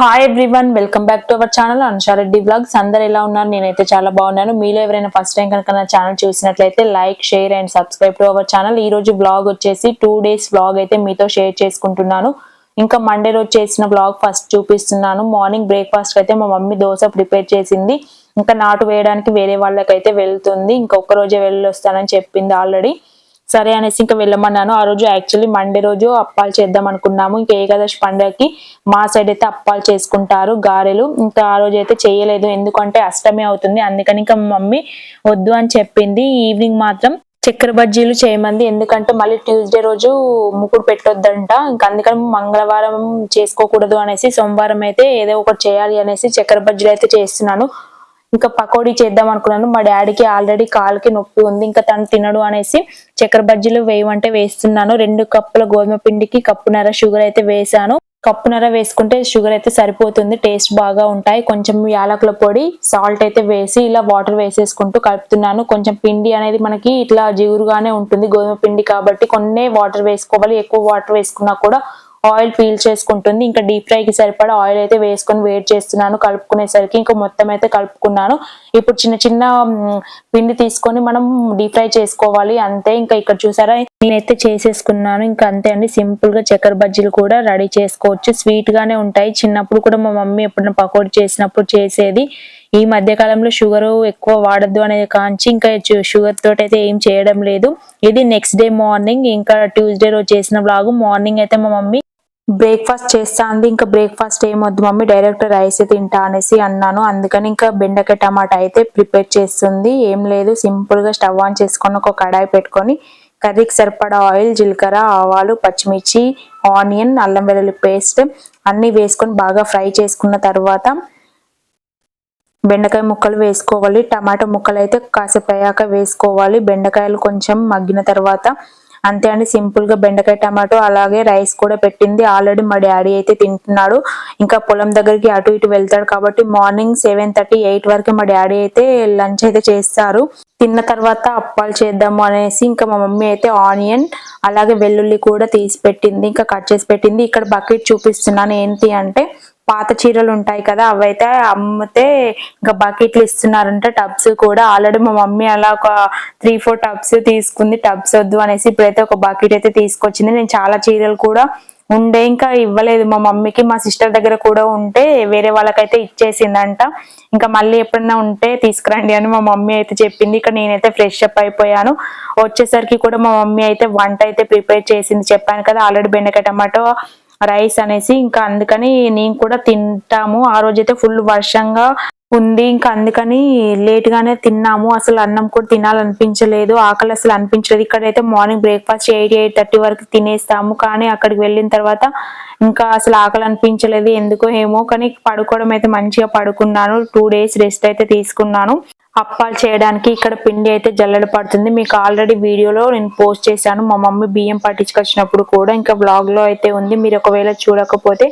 Hi everyone, welcome back to our channel Anusha Reddy blogs. అందరు ఎలా ఉన్నారు? నేనైతే చాలా బాగున్నాను. మీలో ఎవరైనా ఫస్ట్ టైం కనుక నా ఛానల్ చూసినట్లయితే like, share and subscribe to our channel. ఈ రోజు బ్లాగ్ వచ్చేసి 2 days బ్లాగ్ అయితే మీతో షేర్ చేసుకుంటున్నాను. ఇంకా మండే రోజు చేసిన బ్లాగ్ ఫస్ట్ చూపిస్తున్నాను. మార్నింగ్ బ్రేక్ఫాస్ట్ అయితే మా మమ్మీ దోశ ప్రిపేర్ చేసింది. ఇంకా నాటు వేయడానికి వేరే వాళ్ళకైతే వెళ్తుంది. ఇంకొక రోజే వెళ్ళి వస్తానని చెప్పింది ఆల్రెడీ. సరే అనేసి ఇంకా వెళ్ళమన్నాను. ఆ రోజు యాక్చువల్లీ మండే రోజు అప్పాలు చేద్దాం అనుకున్నాము. ఇంకా ఏకాదశి పండుగకి మా సైడ్ అయితే అప్పాలు చేసుకుంటారు, గారెలు. ఇంకా ఆ రోజు అయితే చేయలేదు, ఎందుకంటే అష్టమి అవుతుంది. అందుకని ఇంకా మమ్మీ వద్దు అని చెప్పింది. ఈవినింగ్ మాత్రం చక్కెర బజ్జీలు చేయమంది. ఎందుకంటే మళ్ళీ ట్యూస్డే రోజు ముక్కుడు పెట్టొద్దంట. ఇంకా అందుకని మంగళవారం చేసుకోకూడదు అనేసి సోమవారం అయితే ఏదో ఒకటి చేయాలి అనేసి చక్కెర బజ్జీలు అయితే చేస్తున్నాను. ఇంకా పకోడీ చేద్దాం అనుకున్నాను. మా డాడీకి ఆల్రెడీ కాలుకి నొప్పి ఉంది, ఇంకా తను తినడు అనేసి చక్కెర బజ్జీలు వేయమంటే వేస్తున్నాను. 2 కప్పుల గోధుమ పిండికి కప్పున్నర షుగర్ అయితే వేసాను. కప్పున్నర వేసుకుంటే షుగర్ అయితే సరిపోతుంది, టేస్ట్ బాగా ఉంటాయి. కొంచెం యాలకుల పొడి, సాల్ట్ అయితే వేసి ఇలా వాటర్ వేసేసుకుంటూ కలుపుతున్నాను. కొంచెం పిండి అనేది మనకి ఇట్లా జిగురుగానే ఉంటుంది, గోధుమ పిండి కాబట్టి కొన్ని వాటర్ వేసుకోవాలి. ఎక్కువ వాటర్ వేసుకున్నా కూడా ఆయిల్ పీల్ చేసుకుంటుంది. ఇంకా డీప్ ఫ్రైకి సరిపడా ఆయిల్ అయితే వేసుకొని వేడి చేస్తున్నాను. కలుపుకునేసరికి ఇంకా మొత్తం అయితే కలుపుకున్నాను. ఇప్పుడు చిన్న చిన్న పిండి తీసుకొని మనం డీప్ ఫ్రై చేసుకోవాలి, అంతే. ఇంకా ఇక్కడ చూసారా, నేనైతే చేసేసుకున్నాను. ఇంకా అంతే అండి, సింపుల్ గా చక్కెర బజ్జీలు కూడా రెడీ చేసుకోవచ్చు. స్వీట్ గానే ఉంటాయి. చిన్నప్పుడు కూడా మా మమ్మీ ఎప్పుడైనా పకోడీ చేసినప్పుడు చేసేది. ఈ మధ్య కాలంలో షుగర్ ఎక్కువ వాడద్దు అనేది కాంచి ఇంకా షుగర్ తోటి అయితే ఏం చేయడం లేదు. ఇది నెక్స్ట్ డే మార్నింగ్, ఇంకా ట్యూస్డే రోజు చేసిన బ్లాగ్. మార్నింగ్ అయితే మా మమ్మీ బ్రేక్ఫాస్ట్ చేస్తా అంది. ఇంకా బ్రేక్ఫాస్ట్ ఏమొద్దు మమ్మీ, డైరెక్ట్ రైస్ తింటా అనేసి అన్నాను. అందుకని ఇంకా బెండకాయ టమాటా అయితే ప్రిపేర్ చేస్తుంది. ఏం లేదు, సింపుల్ గా స్టవ్ ఆన్ చేసుకొని ఒక కడాయి పెట్టుకొని కర్రీకి సరిపడా ఆయిల్, జీలకర్ర, ఆవాలు, పచ్చిమిర్చి, ఆనియన్, అల్లం వెల్లుల్లి పేస్ట్ అన్ని వేసుకొని బాగా ఫ్రై చేసుకున్న తర్వాత బెండకాయ ముక్కలు వేసుకోవాలి. టమాటా ముక్కలు అయితే కాసేపు అయ్యాక వేసుకోవాలి. బెండకాయలు కొంచెం మగ్గిన తర్వాత అంతే అండి, సింపుల్ గా బెండకాయ టమాటో. అలాగే రైస్ కూడా పెట్టింది. ఆల్రెడీ మా డాడీ అయితే తింటున్నాడు. ఇంకా పొలం దగ్గరికి అటు ఇటు వెళ్తాడు కాబట్టి మార్నింగ్ 7:30, 8 వరకు మా డాడీ అయితే లంచ్ అయితే చేస్తారు. తిన్న తర్వాత అప్పాలు చేద్దాము అనేసి ఇంకా మా మమ్మీ అయితే ఆనియన్ అలాగే వెల్లుల్లి కూడా తీసి పెట్టింది, ఇంకా కట్ చేసి పెట్టింది. ఇక్కడ బకెట్ చూపిస్తున్నాను. ఏంటి అంటే పాత చీరలు ఉంటాయి కదా, అవైతే అమ్మితే ఇంకా బకెట్లు ఇస్తున్నారంట. టబ్స్ కూడా ఆల్రెడీ మా మమ్మీ అలా ఒక 3-4 టబ్స్ తీసుకుంది. టబ్స్ వద్దు అనేసి ఇప్పుడైతే ఒక బకెట్ అయితే తీసుకొచ్చింది. నేను చాలా చీరలు కూడా ఉండే ఇంకా ఇవ్వలేదు మా మమ్మీకి. మా సిస్టర్ దగ్గర కూడా ఉంటే వేరే వాళ్ళకైతే ఇచ్చేసిందంట. ఇంకా మళ్ళీ ఎప్పుడన్నా ఉంటే తీసుకురండి అని మా మమ్మీ అయితే చెప్పింది. ఇక్కడ నేనైతే ఫ్రెష్ అప్ అయిపోయాను. వచ్చేసరికి కూడా మా మమ్మీ అయితే వంట అయితే ప్రిపేర్ చేసింది. చెప్పాను కదా ఆల్రెడీ బెండకాయ టమాటో రైస్ అనేసి. ఇంకా అందుకని నేను కూడా తింటాము. ఆ రోజైతే ఫుల్ వర్షంగా ఉంది, ఇంకా అందుకని లేట్ గానే తిన్నాము. అసలు అన్నం కూడా తినాలనిపించలేదు, ఆకలి అసలు అనిపించలేదు. ఇక్కడైతే మార్నింగ్ బ్రేక్ఫాస్ట్ 8-8:30 వరకు తినేస్తాము, కానీ అక్కడికి వెళ్ళిన తర్వాత ఇంకా అసలు ఆకలి అనిపించలేదు ఎందుకో ఏమో. కానీ పడుకోవడం అయితే మంచిగా పడుకున్నాను. 2 days రెస్ట్ అయితే తీసుకున్నాను. అప్పాలు చేయడానికి ఇక్కడ పిండి అయితే జల్లెడ పడుతుంది. మీకు ఆల్రెడీ వీడియోలో నేను పోస్ట్ చేశాను. మా మమ్మీ బియ్యం పట్టించుకొచ్చినప్పుడు కూడా ఇంకా బ్లాగ్ లో అయితే ఉంది. మీరు ఒకవేళ చూడకపోతే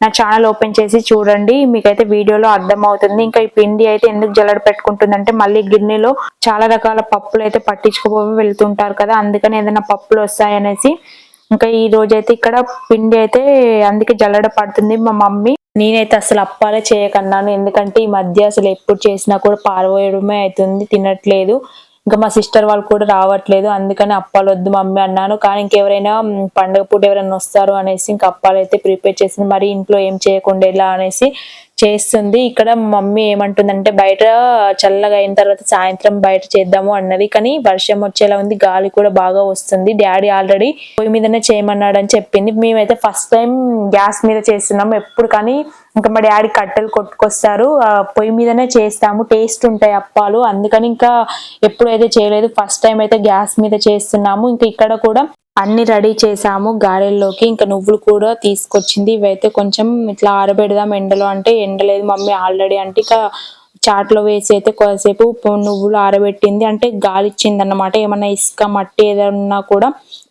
నా ఛానల్ ఓపెన్ చేసి చూడండి, మీకైతే వీడియోలో అర్థం అవుతుంది. ఇంకా ఈ పిండి అయితే ఎందుకు జల్లెడ పెట్టుకుంటుందంటే మళ్ళీ గిన్నెలో చాలా రకాల పప్పులు అయితే పట్టించుకోపోయి వెళ్తుంటారు కదా, అందుకని ఏదైనా పప్పులు వస్తాయనేసి. ఇంకా ఈ రోజైతే ఇక్కడ పిండి అయితే అందుకే జల్లెడ పడుతుంది మా మమ్మీ. నేనైతే అసలు అప్పాలే చేయకన్నాను, ఎందుకంటే ఈ మధ్య అసలు ఎప్పుడు చేసినా కూడా పారవేయడమే అవుతుంది, తినట్లేదు. ఇంకా మా సిస్టర్ వాళ్ళు కూడా రావట్లేదు, అందుకని అప్పాలు వద్దు మమ్మీ అన్నాను. కానీ ఇంకెవరైనా పండుగ పూట ఎవరైనా వస్తారు అనేసి ఇంకా అప్పాలు అయితే ప్రిపేర్ చేసింది. మరి ఇంట్లో ఏం చేయకుండా ఎలా అనేసి చేస్తుంది. ఇక్కడ మమ్మీ ఏమంటుందంటే బయట చల్లగా అయిన తర్వాత సాయంత్రం బయట చేద్దాము అన్నది, కానీ వర్షం వచ్చేలా ఉంది, గాలి కూడా బాగా వస్తుంది. డాడీ ఆల్రెడీ పొయ్యి మీదనే చేయమన్నాడు అని చెప్పింది. మేమైతే ఫస్ట్ టైం గ్యాస్ మీద చేస్తున్నాము ఎప్పుడు, కానీ ఇంకా మా డాడీ కట్టెలు కొట్టుకొస్తారు, పొయ్యి మీదనే చేస్తాము, టేస్ట్ ఉంటాయి అప్పాలు. అందుకని ఇంకా ఎప్పుడైతే చేయలేదు, ఫస్ట్ టైం అయితే గ్యాస్ మీద చేస్తున్నాము. ఇంకా ఇక్కడ కూడా అన్ని రెడీ చేసాము గారెల్లోకి. ఇంకా నువ్వులు కూడా తీసుకొచ్చింది. ఇవైతే కొంచెం ఇట్లా ఆరబెడదాం ఎండలో అంటే ఎండలేదు మమ్మీ ఆల్రెడీ అంటే ఇక చాట్లో వేసి అయితే కొద్దిసేపు నువ్వులు ఆరబెట్టింది. అంటే గాలి ఇచ్చింది అన్నమాట, ఏమన్నా ఇసుక మట్టి ఏదన్నా కూడా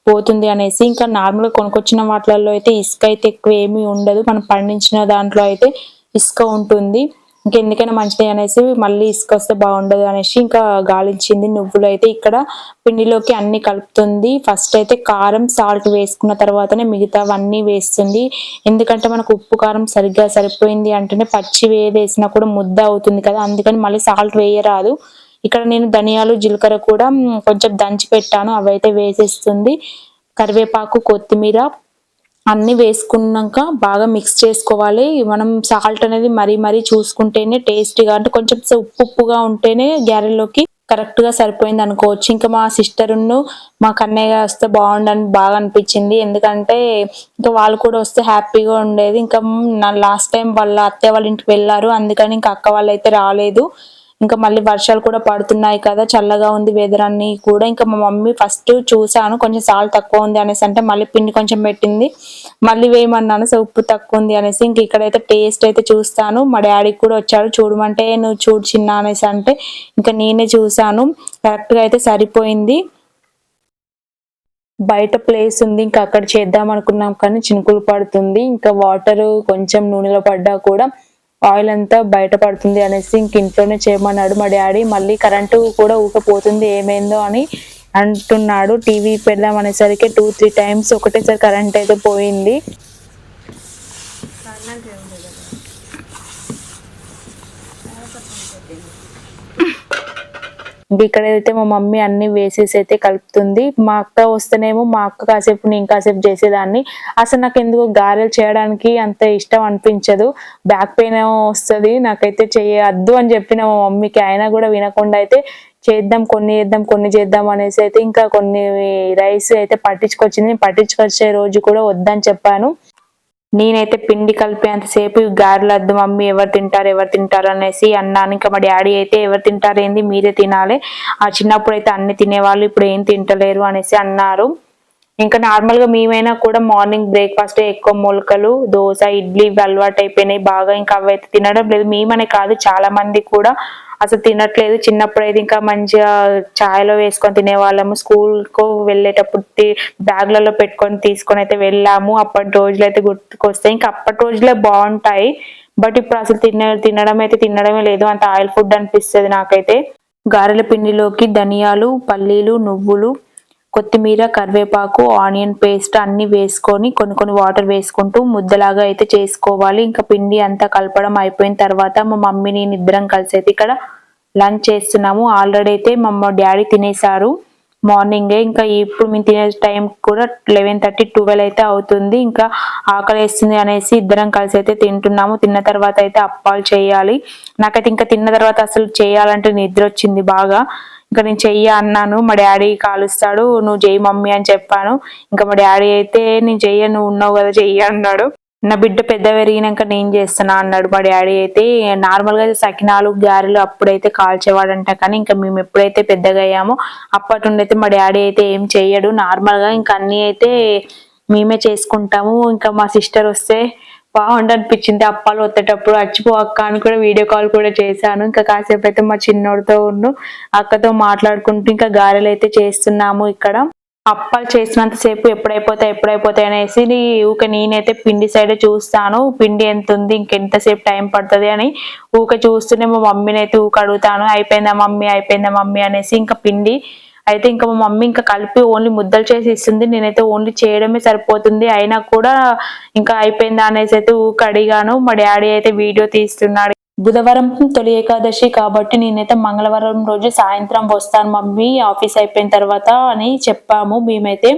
పోతుంది అనేసి. ఇంకా నార్మల్ గా కొనుకొచ్చిన వాటిలలో అయితే ఇసుక అయితే ఎక్కువ ఏమీ ఉండదు, మనం పండించిన దాంట్లో అయితే ఇసుక ఉంటుంది. ఇంకెందుకైనా మంచిది అనేసి మళ్ళీ ఇసుకొస్తే బాగుండదు అనేసి ఇంకా గాలించింది. నువ్వులు అయితే ఇక్కడ పిండిలోకి అన్ని కలుపుతుంది. ఫస్ట్ అయితే కారం సాల్ట్ వేసుకున్న తర్వాతనే మిగతావన్నీ వేస్తుంది. ఎందుకంటే మనకు ఉప్పు కారం సరిగ్గా సరిపోయింది అంటేనే పచ్చి వేసినా కూడా ముద్ద అవుతుంది కదా, అందుకని మళ్ళీ సాల్ట్ వేయరాదు. ఇక్కడ నేను ధనియాలు జీలకర్ర కూడా కొంచెం దంచి పెట్టాను, అవైతే వేసేస్తుంది. కరివేపాకు కొత్తిమీర అన్ని వేసుకున్నాక బాగా మిక్స్ చేసుకోవాలి. మనం సాల్ట్ అనేది మరీ చూసుకుంటేనే టేస్టీగా, అంటే కొంచెం ఉప్పుగా ఉంటేనే గారెల్లోకి కరెక్ట్ గా సరిపోయింది అనుకోవచ్చు. ఇంకా మా సిస్టర్ మా కన్నయ్య వస్తే బాగుండని బాగా అనిపించింది. ఎందుకంటే ఇంకా వాళ్ళు కూడా వస్తే హ్యాపీగా ఉండేది. ఇంకా లాస్ట్ టైం వాళ్ళ అత్తయ్య వాళ్ళ ఇంటికి వెళ్ళారు, అందుకని ఇంకా అక్క వాళ్ళు అయితే రాలేదు. ఇంకా మళ్ళీ వర్షాలు కూడా పడుతున్నాయి కదా, చల్లగా ఉంది వెదర్ అన్ని కూడా. ఇంకా మా మమ్మీ ఫస్ట్ చూసాను కొంచెం సాల్ట్ తక్కువ ఉంది అనేసి, అంటే మళ్ళీ పిండి కొంచెం పెట్టింది, మళ్ళీ వేయమన్నాను సో ఉప్పు తక్కువ ఉంది అనేసి. ఇంక ఇక్కడైతే టేస్ట్ అయితే చూస్తాను. మా డాడీకి కూడా వచ్చాడు, చూడమంటే నువ్వు చూడు చిన్న అనేసి అంటే ఇంకా నేనే చూసాను, కరెక్ట్ గా అయితే సరిపోయింది. బయట ప్లేస్ ఉంది, ఇంకా అక్కడ చేద్దాం అనుకున్నాం కానీ చినుకులు పడుతుంది. ఇంకా వాటర్ కొంచెం నూనెలో పడ్డా కూడా ఆయిల్ అంతా బయట పడుతుంది అనేసి ఇంక ఇంట్లోనే చేయమన్నాడు మా డాడీ. మళ్ళీ కరెంటు కూడా ఊకపోతుంది ఏమైందో అని అంటున్నాడు. టీవీ పెడదాం అనేసరికి 2-3 టైమ్స్ ఒకటేసారి కరెంట్ అయితే పోయింది. ఇక్కడైతే మా మమ్మీ అన్ని వేసేసి అయితే కలుపుతుంది. మా అక్క వస్తేనేమో మా అక్క కాసేపు నేను కాసేపు చేసేదాన్ని. అసలు నాకు ఎందుకు గారెలు చేయడానికి అంత ఇష్టం అనిపించదు, బ్యాక్ పెయిన్ వస్తుంది, నాకైతే చేయొద్దు అని చెప్పిన మా మమ్మీకి, అయినా కూడా వినకుండా అయితే కొన్ని చేద్దాం అనేసి అయితే ఇంకా కొన్ని రైస్ అయితే పట్టించుకొచ్చింది. పట్టించుకొచ్చే రోజు కూడా వద్దని చెప్పాను. నేనైతే పిండి కలిపేంతసేపు గారెలు వద్దు మమ్మీ, ఎవరు తింటారు అనేసి అన్నాను. ఇంకా మా డాడీ అయితే ఎవరు తింటారు ఏంది, మీరే తినాలి, ఆ చిన్నప్పుడు అయితే అన్ని తినేవాళ్ళు ఇప్పుడు ఏం తింటలేరు అనేసి అన్నారు. ఇంకా నార్మల్ గా మేమైనా కూడా మార్నింగ్ బ్రేక్ఫాస్ట్ ఎక్కువ మొలకలు, దోశ, ఇడ్లీ అలవాటు అయిపోయినాయి బాగా. ఇంకా అవైతే తినడం లేదు, మేమనే కాదు చాలా మంది కూడా అసలు తినట్లేదు. చిన్నప్పుడు అయితే ఇంకా మంచిగా చాయ్లో వేసుకొని తినేవాళ్ళము, స్కూల్ కు వెళ్ళేటప్పుడు బ్యాగ్లలో పెట్టుకొని తీసుకొని అయితే వెళ్ళాము. అప్పటి రోజులు అయితే గుర్తుకొస్తాయి, ఇంకా అప్పటి రోజులే బాగుంటాయి. బట్ ఇప్పుడు అసలు తినడమే లేదు, అంత ఆయిల్ ఫుడ్ అనిపిస్తుంది నాకైతే. గారెల పిండిలోకి ధనియాలు, పల్లీలు, నువ్వులు, కొత్తిమీర, కరివేపాకు, ఆనియన్ పేస్ట్ అన్ని వేసుకొని కొన్ని వాటర్ వేసుకుంటూ ముద్దలాగా అయితే చేసుకోవాలి. ఇంకా పిండి అంతా కలపడం అయిపోయిన తర్వాత మా మమ్మీ నేను ఇద్దరం కలిసి అయితే ఇక్కడ లంచ్ చేస్తున్నాము. ఆల్రెడీ అయితే మా డాడీ తినేసారు మార్నింగే. ఇంకా ఇప్పుడు మేము తినే టైం కూడా 11:30-12 అయితే అవుతుంది. ఇంకా ఆకలి వేస్తుంది అనేసి ఇద్దరం కలిసి అయితే తింటున్నాము. తిన్న తర్వాత అయితే అప్పాలు చేయాలి. నాకైతే ఇంకా తిన్న తర్వాత అసలు చేయాలంటే నిద్ర వచ్చింది బాగా. ఇంకా నేను చెయ్యి అన్నాను, మా డాడీ కాలుస్తాడు, నువ్వు చెయ్యి మమ్మీ అని చెప్పాను. ఇంకా మా డాడీ అయితే నేను చెయ్య, నువ్వు ఉన్నావు కదా చెయ్యి అన్నాడు. నా బిడ్డ పెద్ద పెరిగినాక నేను చేస్తున్నా అన్నాడు మా డాడీ అయితే. నార్మల్ గా సకినాలు, గారెలు అప్పుడైతే కాల్చేవాడంట, కానీ ఇంకా మేము ఎప్పుడైతే పెద్దగా అయ్యామో అప్పటి నుండి అయితే మా డాడీ అయితే ఏం చెయ్యడు. నార్మల్ గా ఇంకా అన్ని అయితే మేమే చేసుకుంటాము. ఇంకా మా సిస్టర్ వస్తే బాగుండనిపించింది, అప్పాలు వత్తేటప్పుడు అచ్చిపో అక్క అని కూడా వీడియో కాల్ కూడా చేశాను. ఇంకా కాసేపు అయితే మా చిన్నోడితో అక్కతో మాట్లాడుకుంటూ ఇంకా గారెలు అయితే చేస్తున్నాము. ఇక్కడ అప్పాలు చేసినంత సేపు ఎప్పుడైపోతాయి అనేసి ఊక నేనైతే పిండి సైడ్ చూస్తాను, పిండి ఎంత ఉంది ఇంకెంతసేపు టైం పడుతుంది అని ఊక చూస్తూనే మా మమ్మీని అయితే ఊక అడుగుతాను, అయిపోయిందా మమ్మీ అనేసి. ఇంకా పిండి అయితే ఇంకా మా మమ్మీ ఇంకా కలిపి ఓన్లీ ముద్దలు చేసి ఇస్తుంది, నేనైతే ఓన్లీ చేయడమే సరిపోతుంది. అయినా కూడా ఇంకా అయిపోయిందా అనేసి అయితే ఊక అడిగాను. మా డాడీ అయితే వీడియో తీస్తున్నాడు. బుధవారం తొలి ఏకాదశి కాబట్టి నేనైతే మంగళవారం రోజు సాయంత్రం వస్తాను మమ్మీ ఆఫీస్ అయిపోయిన తర్వాత అని చెప్పాము మేమైతే.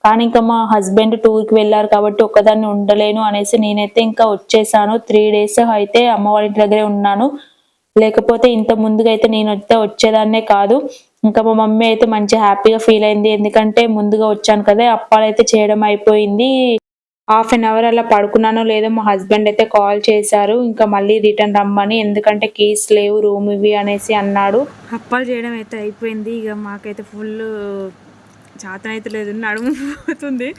కానీ ఇంకా మా హస్బెండ్ టూర్కి వెళ్ళారు కాబట్టి ఒక్కదాన్ని ఉండలేను అనేసి నేనైతే ఇంకా వచ్చేసాను. 3 days అయితే అమ్మ వాళ్ళ ఇంటి దగ్గరే ఉన్నాను, లేకపోతే ఇంత ముందుగా అయితే నేను వచ్చేదాన్నే కాదు. ఇంకా మా మమ్మీ అయితే మంచి హ్యాపీగా ఫీల్ అయింది, ఎందుకంటే ముందుగా వచ్చాను కదా. అప్పాలైతే చేయడం అయిపోయింది. 1/2 hour అలా పడుకున్నానో లేదో మా హస్బెండ్ అయితే కాల్ చేశారు, ఇంకా మళ్ళీ రిటర్న్ రమ్మని, ఎందుకంటే కీస్ లేవు రూమ్ ఇవి అనేసి అన్నాడు. అప్పాలు చేయడం అయితే అయిపోయింది. ఇక మాకైతే ఫుల్ చేతన అయితే లేదు, నడుము పోతుంది.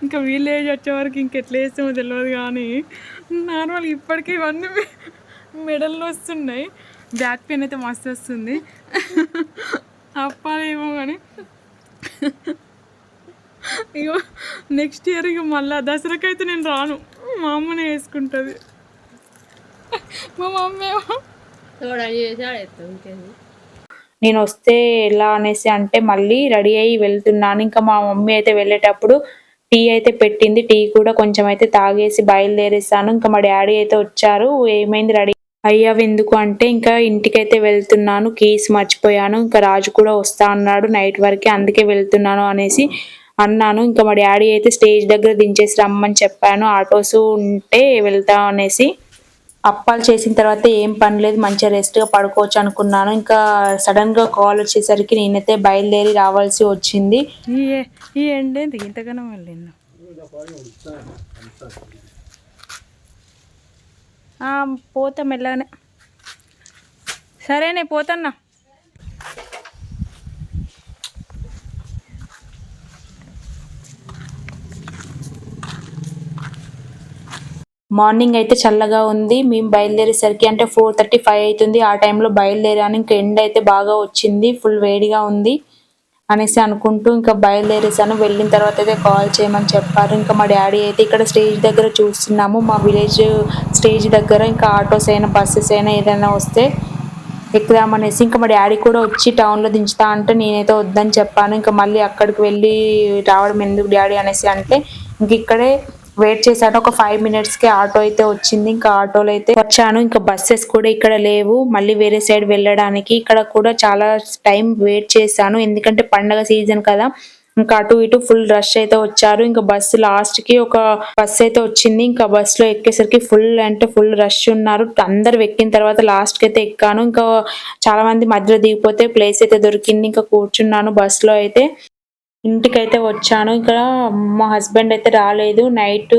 ఇంకా వీళ్ళు ఏజ్ వచ్చే వరకు ఇంకెట్లా వేస్తామో తెలియదు, కానీ నార్మల్గా ఇప్పటికీ ఇవన్నీ మెడల్లో వస్తున్నాయి. బ్యాక్ పెయిన్ అయితే మస్తు వస్తుంది. అప్పాలేమో కానీ ఇగో నెక్స్ట్ ఇయర్ ఇక మళ్ళీ దసరాకైతే నేను రాను, మా అమ్మనే వేసుకుంటుంది. మా మమ్మీ ఏమో తోడని చేసి ఆడేస్తాం ఇంకేంది. నేను వస్తే ఎలా అనేసి అంటే మళ్ళీ రెడీ అయ్యి వెళ్తున్నాను. ఇంకా మా మమ్మీ అయితే వెళ్ళేటప్పుడు టీ అయితే పెట్టింది. టీ కూడా కొంచెం అయితే తాగేసి బయలుదేరేసాను. ఇంకా మా డాడీ అయితే వచ్చారు. ఏమైంది రెడీ అయ్యావు ఎందుకు అంటే ఇంకా ఇంటికైతే వెళ్తున్నాను, కీస్ మర్చిపోయాను, ఇంకా రాజు కూడా వస్తా అన్నాడు నైట్ వరకే అందుకే వెళ్తున్నాను అనేసి అన్నాను. ఇంకా మా డాడీ అయితే స్టేజ్ దగ్గర దించేసి రమ్మని చెప్పాను. ఆటోస్ ఉంటే వెళ్తా అనేసి. అప్పాలు చేసిన తర్వాత ఏం పని లేదు, మంచిగా రెస్ట్గా పడుకోవచ్చు అనుకున్నాను. ఇంకా సడన్గా కాల్ వచ్చేసరికి నేనైతే బయలుదేరి రావాల్సి వచ్చింది. ఈ ఎండేంది ఇంతగానో వెళ్ళిండు. పోతా మెల్లగానే. సరేనే పోతన్నా. మార్నింగ్ అయితే చల్లగా ఉంది. మేము బయలుదేరేసరికి అంటే 4:35 అవుతుంది. ఆ టైంలో బయలుదేరాను. ఇంకా ఎండ అయితే బాగా వచ్చింది, ఫుల్ వేడిగా ఉంది అనేసి అనుకుంటూ ఇంకా బయలుదేరేసాను. వెళ్ళిన తర్వాత అయితే కాల్ చేయమని చెప్పారు. ఇంకా మా డాడీ అయితే ఇక్కడ స్టేజ్ దగ్గర చూస్తున్నాము, మా విలేజ్ స్టేజ్ దగ్గర ఇంకా ఆటోస్ అయినా బస్సెస్ అయినా ఏదైనా వస్తే ఎక్కుదామనేసి. ఇంకా మా డాడీ కూడా వచ్చి టౌన్లో దించుతా అంటే నేనైతే వద్దని చెప్పాను. ఇంకా మళ్ళీ అక్కడికి వెళ్ళి రావడం ఎందుకు డాడీ అనేసి అంటే ఇంక ఇక్కడే వెయిట్ చేశాను. ఒక 5 మినిట్స్కి ఆటో అయితే వచ్చింది. ఇంకా ఆటోలో అయితే వచ్చాను. ఇంకా బస్సెస్ కూడా ఇక్కడ లేవు మళ్ళీ వేరే సైడ్ వెళ్ళడానికి. ఇక్కడ కూడా చాలా టైం వెయిట్ చేశాను, ఎందుకంటే పండగ సీజన్ కదా. ఇంకా అటు ఇటు ఫుల్ రష్ అయితే వచ్చారు. ఇంకా బస్సు లాస్ట్ కి ఒక బస్ అయితే వచ్చింది. ఇంకా బస్ లో ఎక్కేసరికి ఫుల్ అంటే ఫుల్ రష్ ఉన్నారు. అందరు ఎక్కిన తర్వాత లాస్ట్ కి అయితే ఎక్కాను. ఇంకా చాలా మంది మధ్యలో దిగిపోతే ప్లేస్ అయితే దొరికింది. ఇంకా కూర్చున్నాను బస్ లో అయితే. ఇంటికైతే వచ్చాను. ఇక్కడ మా హస్బెండ్ అయితే రాలేదు. నైట్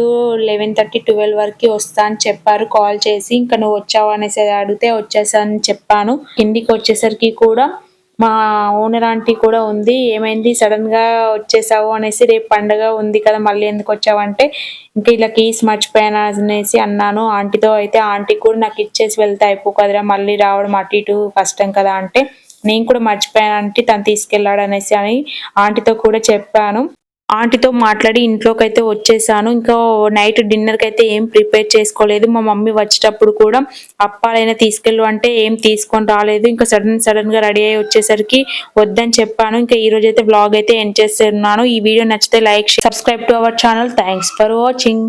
11:30 12 వరకు వస్తా అని చెప్పారు కాల్ చేసి. ఇంకా నువ్వు వచ్చావు అనేసి అడిగితే వచ్చేసా అని చెప్పాను. ఇంటికి వచ్చేసరికి కూడా మా ఓనర్ ఆంటీ కూడా ఉంది. ఏమైంది సడన్ గా వచ్చేసావు అనేసి, రేపు పండగ ఉంది కదా మళ్ళీ ఎందుకు వచ్చావు అంటే ఇంకా ఇలా కీస్ మర్చిపోయాను అనేసి అన్నాను ఆంటీతో. అయితే ఆంటీ కూడా నాకు ఇచ్చేసి వెళ్తే అయిపో కదరా, మళ్ళీ రావడం అటు ఇటు కష్టం కదా అంటే నేను కూడా మర్చిపోయాను ఆంటీ, తను తీసుకెళ్ళాడు అనేసి అని ఆంటీతో కూడా చెప్పాను. ఆంటీతో మాట్లాడి ఇంట్లోకి అయితే వచ్చేసాను. ఇంకా నైట్ డిన్నర్కి అయితే ఏం ప్రిపేర్ చేసుకోలేదు. మా మమ్మీ వచ్చేటప్పుడు కూడా అప్పాలైనా తీసుకెళ్ళు అంటే ఏం తీసుకొని రాలేదు. ఇంకా సడన్ గా రెడీ అయ్యి వచ్చేసరికి వద్దని చెప్పాను. ఇంకా ఈ రోజు అయితే బ్లాగ్ అయితే ఎండ్ చేస్తున్నాను. ఈ వీడియో నచ్చితే like, subscribe to our channel. Thanks for watching.